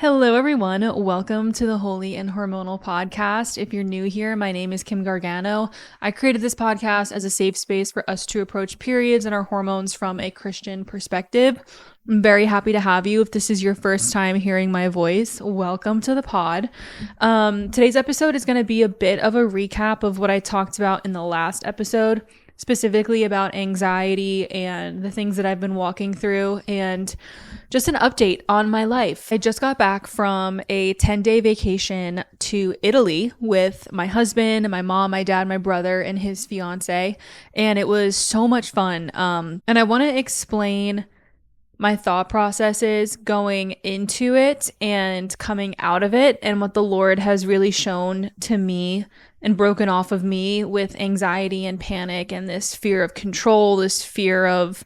Hello, everyone. Welcome to the Holy and Hormonal podcast. If you're new here, my name is Kim Gargano. I created this podcast as a safe space for us to approach periods and our hormones from a Christian perspective. I'm very happy to have you. If this is your first time hearing my voice, welcome to the pod. Today's episode is going to be a bit of a recap of what I talked about in the last episode, specifically about anxiety and the things that I've been walking through and just an update on my life. I just got back from a 10-day vacation to Italy with my husband, my mom, my dad, my brother, and his fiance, and it was so much fun. And I want to explain my thought processes going into it and coming out of it, and what the Lord has really shown to me and broken off of me with anxiety and panic and this fear of control, this fear of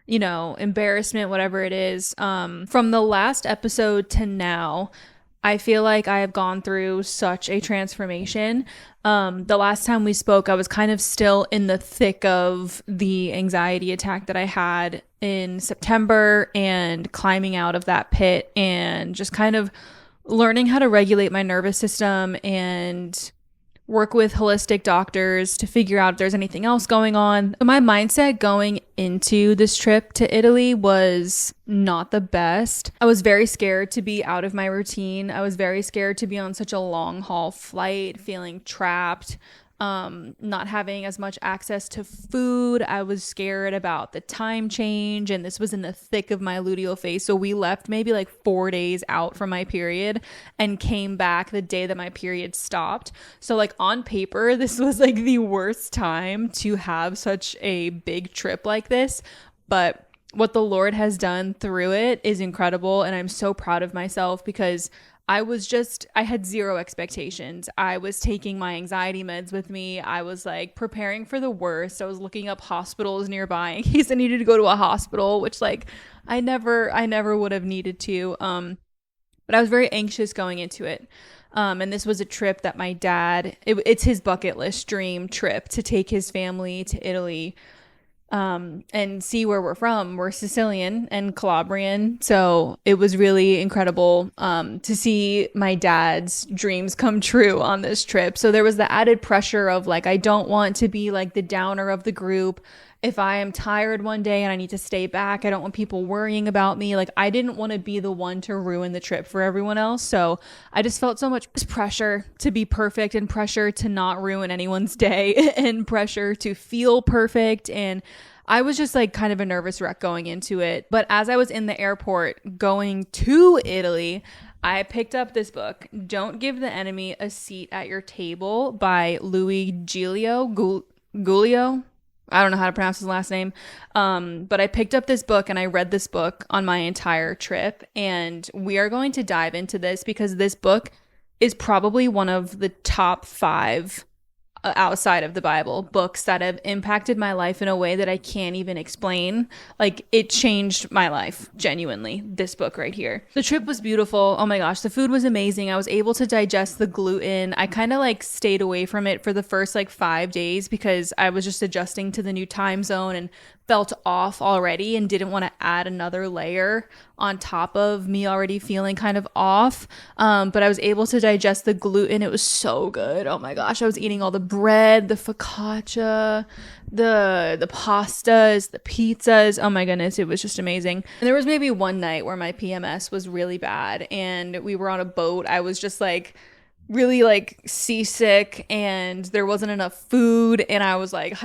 embarrassment, whatever it is. From the last episode to now, I feel like I have gone through such a transformation. The last time we spoke, I was kind of still in the thick of the anxiety attack that I had in September and climbing out of that pit and just kind of learning how to regulate my nervous system and work with holistic doctors to figure out if there's anything else going on. My mindset going into this trip to Italy was not the best. I was very scared to be out of my routine. I was very scared to be on such a long haul flight, feeling trapped, not having as much access to food. I was scared about the time change, and this was in the thick of my luteal phase. So we left maybe like 4 days out from my period and came back the day that my period stopped. So like on paper, this was like the worst time to have such a big trip like this. But what the Lord has done through it is incredible. And I'm so proud of myself because I had zero expectations. I was taking my anxiety meds with me. I was like preparing for the worst. I was looking up hospitals nearby in case I needed to go to a hospital, which like I never would have needed to. But I was very anxious going into it. And this was a trip that my dad, it's his bucket list dream trip to take his family to Italy. And see where we're from. We're Sicilian and Calabrian. So it was really incredible to see my dad's dreams come true on this trip. So there was the added pressure of like, I don't want to be like the downer of the group. If I am tired one day and I need to stay back, I don't want people worrying about me. Like, I didn't want to be the one to ruin the trip for everyone else. So I just felt so much pressure to be perfect and pressure to not ruin anyone's day and pressure to feel perfect. And I was just like kind of a nervous wreck going into it. But as I was in the airport going to Italy, I picked up this book, Don't Give the Enemy a Seat at Your Table by Louis Giulio. I don't know how to pronounce his last name. But I picked up this book and I read this book on my entire trip. And we are going to dive into this because this book is probably one of the top 5 outside of the Bible books that have impacted my life in a way that I can't even explain. Like, it changed my life, genuinely, this book right here. The trip was beautiful. Oh my gosh, the food was amazing. I was able to digest the gluten. I kind of like stayed away from it for the first like 5 days because I was just adjusting to the new time zone and felt off already and didn't want to add another layer on top of me already feeling kind of off. But I was able to digest the gluten. It was so good. Oh my gosh. I was eating all the bread, the focaccia, the pastas, the pizzas. Oh my goodness. It was just amazing. And there was maybe one night where my PMS was really bad and we were on a boat. I was just like really like seasick and there wasn't enough food and I was like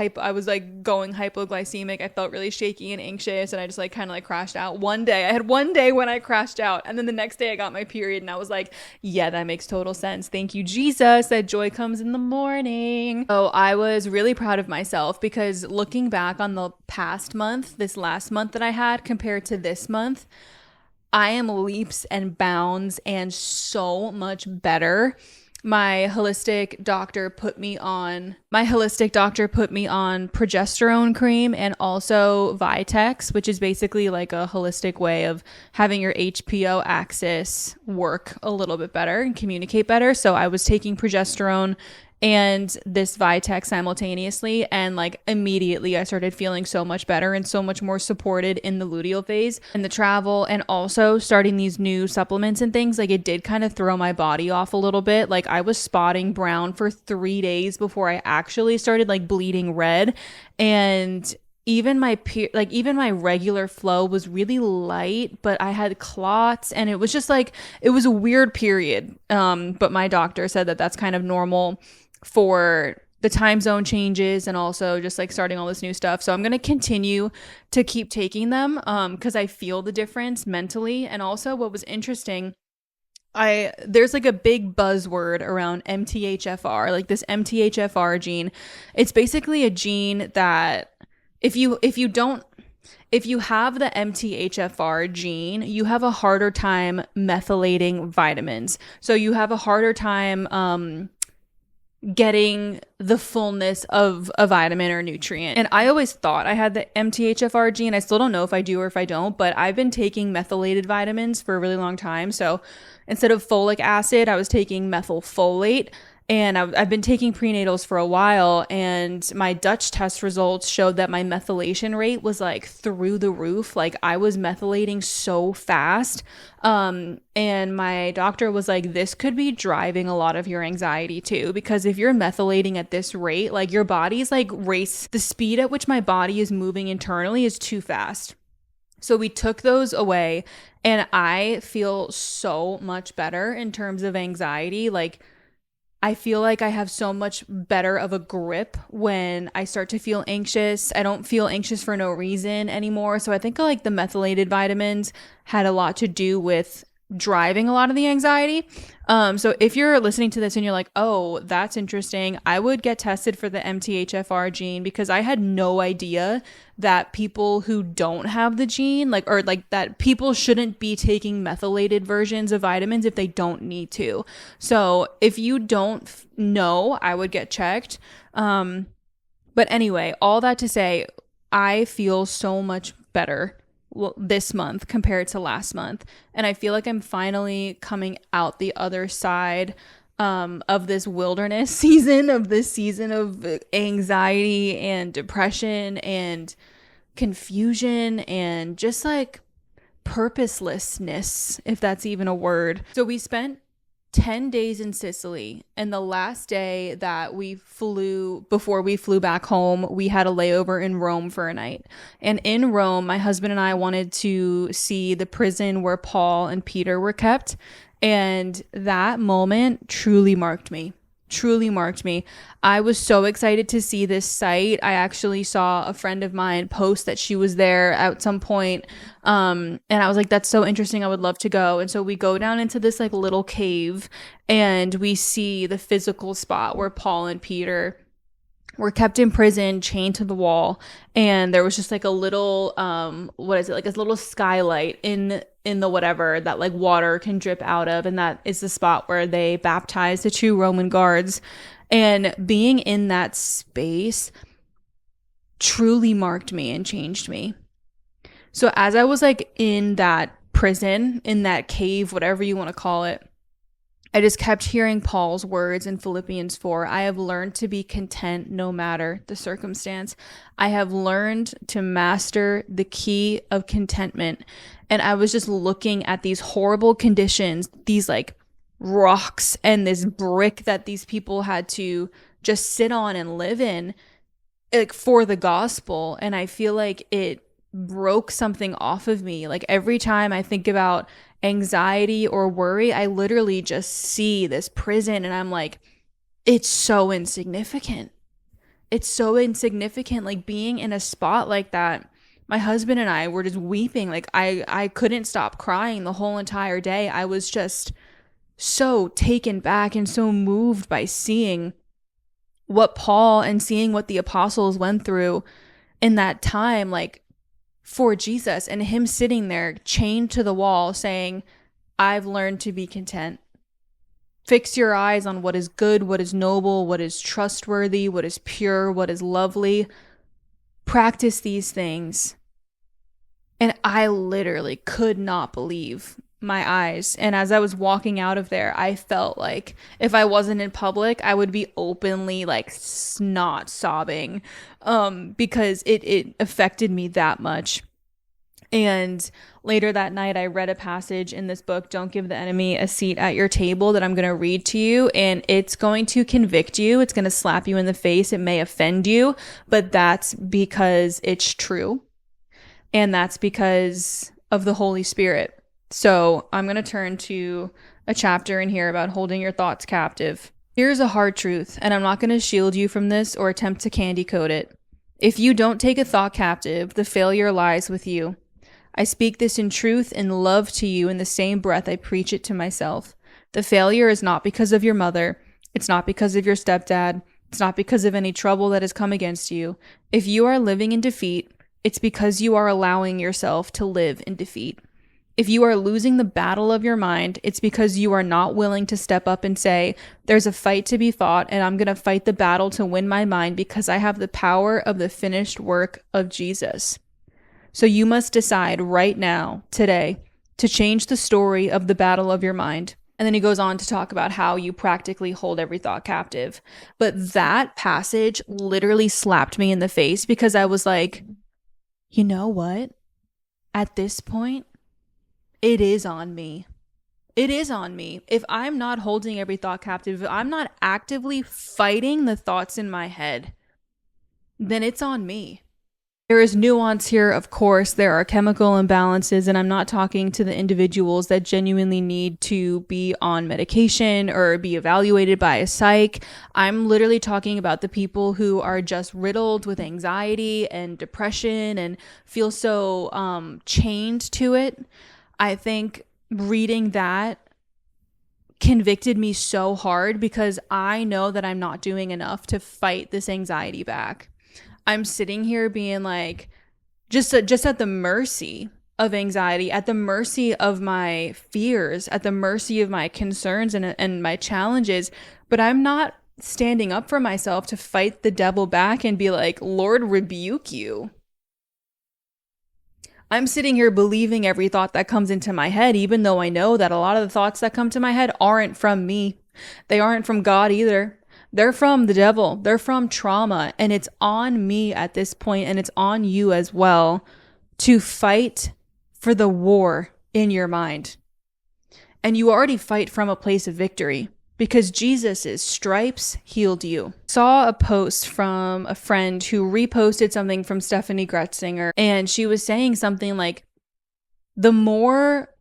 going hypoglycemic. I felt really shaky and anxious and I just like kind of like crashed out. I had one day when I crashed out and then the next day I got my period and I was like, yeah, that makes total sense. Thank you, Jesus, that joy comes in the morning. So I was really proud of myself because looking back on the past month, this last month that I had compared to this month, I am leaps and bounds and so much better. My holistic doctor put me on my holistic doctor put me on progesterone cream and also Vitex, which is basically like a holistic way of having your HPO axis work a little bit better and communicate better. So I was taking progesterone and this Vitex simultaneously, and like immediately I started feeling so much better and so much more supported in the luteal phase and the travel, and also starting these new supplements and things. Like, it did kind of throw my body off a little bit. Like, I was spotting brown for 3 days before I actually started like bleeding red, and even my regular flow was really light, but I had clots, and it was just like, it was a weird period. But my doctor said that that's kind of normal for the time zone changes and also just like starting all this new stuff. So I'm going to continue to keep taking them because I feel the difference mentally. And also, what was interesting, there's like a big buzzword around MTHFR, like this MTHFR gene. It's basically a gene that if you have the MTHFR gene, you have a harder time methylating vitamins. So you have a harder time getting the fullness of a vitamin or nutrient. And I always thought I had the MTHFR gene. I still don't know if I do or if I don't, but I've been taking methylated vitamins for a really long time. So instead of folic acid, I was taking methylfolate. And I've been taking prenatals for a while, and my Dutch test results showed that my methylation rate was like through the roof. Like, I was methylating so fast. And my doctor was like, this could be driving a lot of your anxiety too, because if you're methylating at this rate, like, your body's like the speed at which my body is moving internally is too fast. So we took those away, and I feel so much better in terms of anxiety. Like, I feel like I have so much better of a grip when I start to feel anxious. I don't feel anxious for no reason anymore. So I think like the methylated vitamins had a lot to do with driving a lot of the anxiety. So if you're listening to this and you're like, oh, that's interesting, I would get tested for the MTHFR gene, because I had no idea that people who don't have the gene, or that people shouldn't be taking methylated versions of vitamins if they don't need to. So if you don't know, I would get checked. But anyway, all that to say, I feel so much better this month compared to last month, and I feel like I'm finally coming out the other side of this wilderness season, of anxiety and depression and confusion and just like purposelessness, if that's even a word. So we spent 10 days in Sicily, and the last day that before we flew back home, we had a layover in Rome for a night. And in Rome, my husband and I wanted to see the prison where Paul and Peter were kept. And that moment truly marked me. I was so excited to see this site. I actually saw a friend of mine post that she was there at some point. And I was like, that's so interesting. I would love to go. And so we go down into this like little cave, and we see the physical spot where Paul and Peter were kept in prison, chained to the wall. And there was just like a little, like a little skylight in the whatever that like water can drip out of. And that is the spot where they baptized the 2 Roman guards. And being in that space truly marked me and changed me. So as I was like in that prison, in that cave, whatever you want to call it, I just kept hearing Paul's words in Philippians 4. I have learned to be content no matter the circumstance. I have learned to master the key of contentment. And I was just looking at these horrible conditions, these like rocks and this brick that these people had to just sit on and live in, like, for the gospel. And I feel like it broke something off of me. Like, every time I think about anxiety or worry, I literally just see this prison, and I'm like, it's so insignificant. Like, being in a spot like that, my husband and I were just weeping. Like, I couldn't stop crying the whole entire day. I was just so taken back and so moved by seeing what Paul and seeing what the apostles went through in that time, like, for Jesus, and him sitting there chained to the wall saying, I've learned to be content. Fix your eyes on what is good, what is noble, what is trustworthy, what is pure, what is lovely. Practice these things. And I literally could not believe my eyes. And as I was walking out of there, I felt like if I wasn't in public, I would be openly like snot sobbing, because it affected me that much. And later that night, I read a passage in this book, Don't Give the Enemy a Seat at Your Table, that I'm going to read to you. And it's going to convict you. It's going to slap you in the face. It may offend you, but that's because it's true. And that's because of the Holy Spirit. So I'm going to turn to a chapter in here about holding your thoughts captive. Here's a hard truth, and I'm not going to shield you from this or attempt to candy coat it. If you don't take a thought captive, the failure lies with you. I speak this in truth and love to you in the same breath I preach it to myself. The failure is not because of your mother. It's not because of your stepdad. It's not because of any trouble that has come against you. If you are living in defeat, it's because you are allowing yourself to live in defeat. If you are losing the battle of your mind, it's because you are not willing to step up and say, there's a fight to be fought, and I'm going to fight the battle to win my mind because I have the power of the finished work of Jesus. So you must decide right now, today, to change the story of the battle of your mind. And then he goes on to talk about how you practically hold every thought captive. But that passage literally slapped me in the face because I was like, you know what? At this point, it is on me. It is on me. If I'm not holding every thought captive, if I'm not actively fighting the thoughts in my head, then it's on me. There is nuance here, of course. There are chemical imbalances, and I'm not talking to the individuals that genuinely need to be on medication or be evaluated by a psych. I'm literally talking about the people who are just riddled with anxiety and depression and feel so chained to it. I think reading that convicted me so hard because I know that I'm not doing enough to fight this anxiety back. I'm sitting here being like, just at the mercy of anxiety, at the mercy of my fears, at the mercy of my concerns and my challenges. But I'm not standing up for myself to fight the devil back and be like, Lord, rebuke you. I'm sitting here believing every thought that comes into my head, even though I know that a lot of the thoughts that come to my head aren't from me. They aren't from God either. They're from the devil. They're from trauma. And it's on me at this point, and it's on you as well, to fight for the war in your mind. And you already fight from a place of victory because Jesus' stripes healed you. Saw a post from a friend who reposted something from Stephanie Gretzinger, and she was saying something like, the more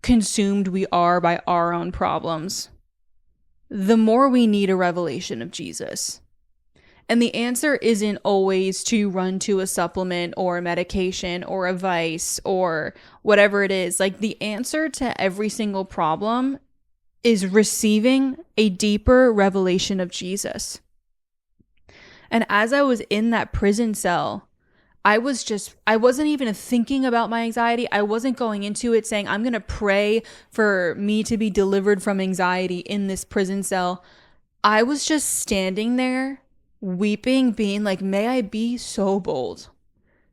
consumed we are by our own problems, the more we need a revelation of Jesus. And the answer isn't always to run to a supplement or a medication or a vice or whatever it is. Like, the answer to every single problem is receiving a deeper revelation of Jesus. And as I was in that prison cell, I wasn't even thinking about my anxiety. I wasn't going into it saying, I'm going to pray for me to be delivered from anxiety in this prison cell. I was just standing there weeping, being like, may I be so bold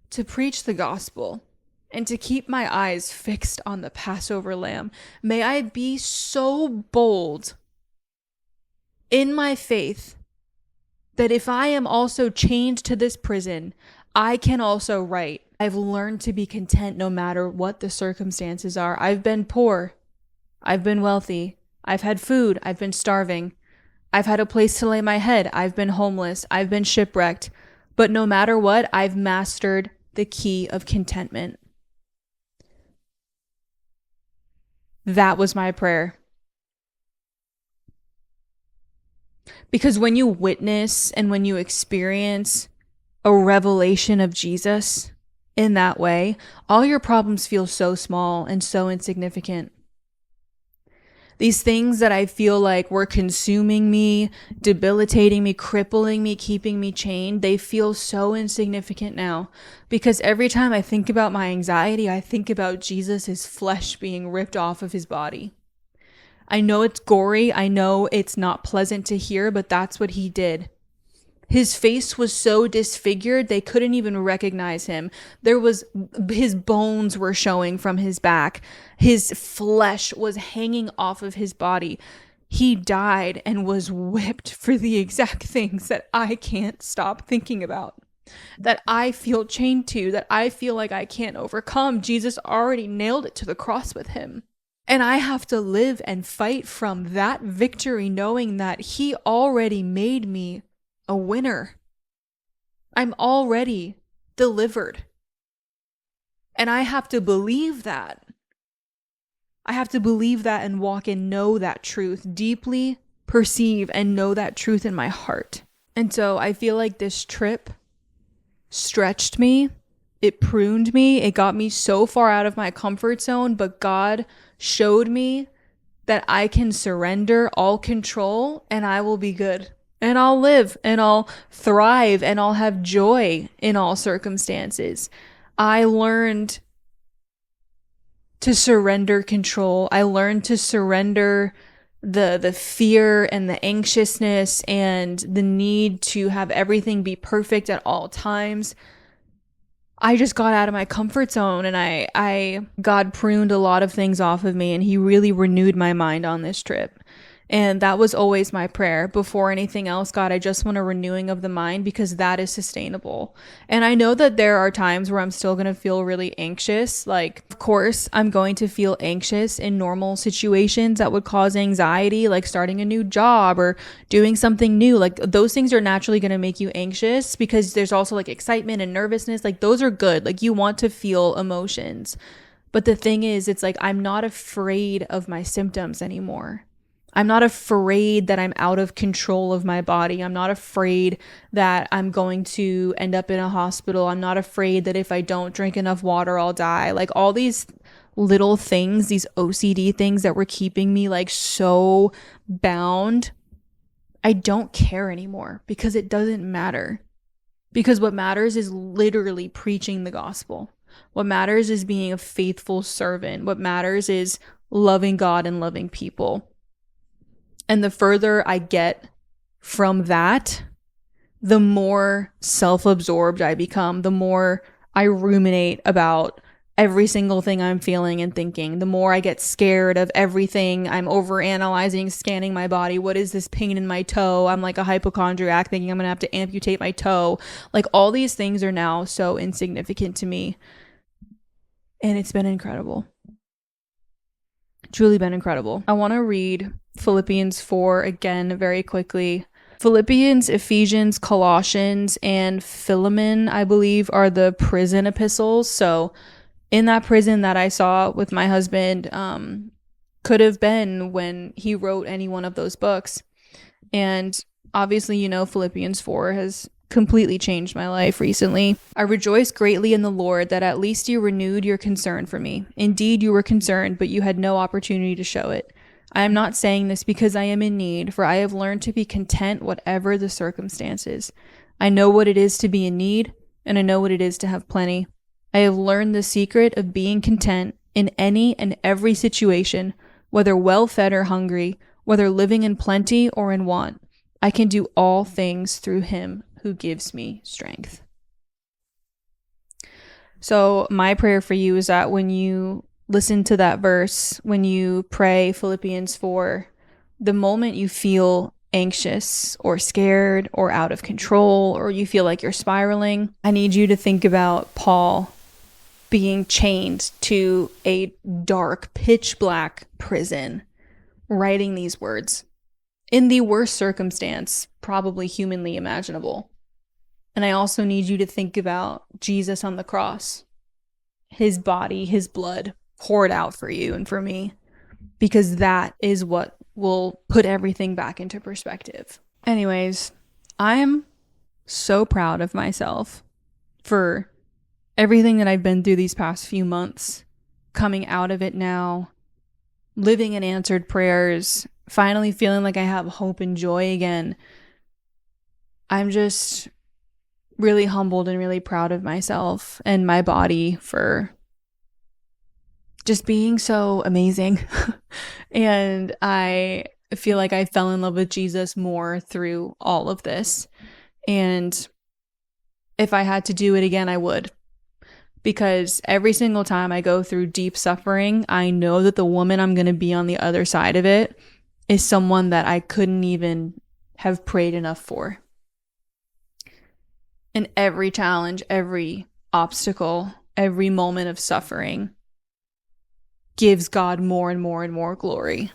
to preach the gospel and to keep my eyes fixed on the Passover lamb. May I be so bold in my faith that if I am also chained to this prison, I can also write. I've learned to be content no matter what the circumstances are. I've been poor. I've been wealthy. I've had food. I've been starving. I've had a place to lay my head. I've been homeless. I've been shipwrecked. But no matter what, I've mastered the key of contentment. That was my prayer. Because when you witness and when you experience a revelation of Jesus in that way, all your problems feel so small and so insignificant. These things that I feel like were consuming me, debilitating me, crippling me, keeping me chained, they feel so insignificant now. Because every time I think about my anxiety, I think about Jesus' flesh being ripped off of his body. I know it's gory. I know it's not pleasant to hear, but that's what he did. His face was so disfigured, they couldn't even recognize him. His bones were showing from his back. His flesh was hanging off of his body. He died and was whipped for the exact things that I can't stop thinking about, that I feel chained to, that I feel like I can't overcome. Jesus already nailed it to the cross with him. And I have to live and fight from that victory, knowing that he already made me a winner. I'm already delivered. And I have to believe that. I have to believe that and walk and know that truth, deeply perceive and know that truth in my heart. And so I feel like this trip stretched me. It pruned me. It got me so far out of my comfort zone, but God showed me that I can surrender all control and I will be good. And I'll live and I'll thrive and I'll have joy in all circumstances. I learned to surrender control. I learned to surrender the fear and the anxiousness and the need to have everything be perfect at all times. I just got out of my comfort zone, and God pruned a lot of things off of me, and he really renewed my mind on this trip. And that was always my prayer. Before anything else, God, I just want a renewing of the mind, because that is sustainable. And I know that there are times where I'm still going to feel really anxious. Like, of course, I'm going to feel anxious in normal situations that would cause anxiety, like starting a new job or doing something new. Like, those things are naturally going to make you anxious, because there's also like excitement and nervousness. Like, those are good. Like, you want to feel emotions. But the thing is, it's like, I'm not afraid of my symptoms anymore. I'm not afraid that I'm out of control of my body. I'm not afraid that I'm going to end up in a hospital. I'm not afraid that if I don't drink enough water, I'll die. Like, all these little things, these OCD things that were keeping me like so bound, I don't care anymore, because it doesn't matter. Because what matters is literally preaching the gospel. What matters is being a faithful servant. What matters is loving God and loving people. And the further I get from that, the more self-absorbed I become, the more I ruminate about every single thing I'm feeling and thinking, the more I get scared of everything. I'm overanalyzing, scanning my body. What is this pain in my toe? I'm like a hypochondriac thinking I'm going to have to amputate my toe. Like, all these things are now so insignificant to me. And it's been incredible. Truly been incredible. I want to read Philippians 4 again very quickly. Philippians, Ephesians, Colossians, and Philemon, I believe, are the prison epistles. So in that prison that I saw with my husband, could have been when he wrote any one of those books. And obviously, you know, Philippians 4 has completely changed my life recently. I rejoice greatly in the Lord that at least you renewed your concern for me. Indeed, you were concerned, but you had no opportunity to show it. I am not saying this because I am in need, for I have learned to be content whatever the circumstances. I know what it is to be in need, and I know what it is to have plenty. I have learned the secret of being content in any and every situation, whether well-fed or hungry, whether living in plenty or in want. I can do all things through him who gives me strength. So my prayer for you is that when you listen to that verse, when you pray Philippians 4, the moment you feel anxious or scared or out of control, or you feel like you're spiraling, I need you to think about Paul being chained to a dark, pitch black prison, writing these words in the worst circumstance probably humanly imaginable. And I also need you to think about Jesus on the cross, his body, his blood poured out for you and for me, because that is what will put everything back into perspective. Anyways, I'm so proud of myself for everything that I've been through these past few months, coming out of it now, living in answered prayers, finally feeling like I have hope and joy again. I'm just really humbled and really proud of myself and my body for just being so amazing. And I feel like I fell in love with Jesus more through all of this. And if I had to do it again, I would. Because every single time I go through deep suffering, I know that the woman I'm going to be on the other side of it is someone that I couldn't even have prayed enough for. And every challenge, every obstacle, every moment of suffering gives God more and more and more glory.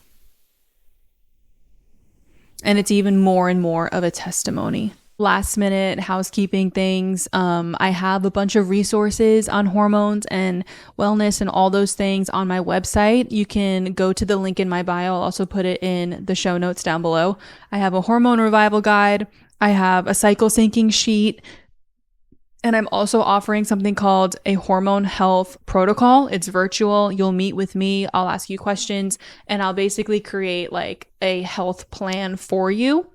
And it's even more and more of a testimony. Last minute housekeeping things. I have a bunch of resources on hormones and wellness and all those things on my website. You can go to the link in my bio. I'll also put it in the show notes down below. I have a hormone revival guide. I have a cycle syncing sheet. And I'm also offering something called a hormone health protocol. It's virtual. You'll meet with me. I'll ask you questions and I'll basically create like a health plan for you.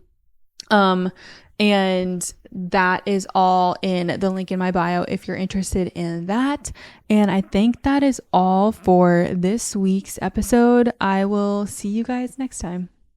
And that is all in the link in my bio if you're interested in that. And I think that is all for this week's episode. I will see you guys next time.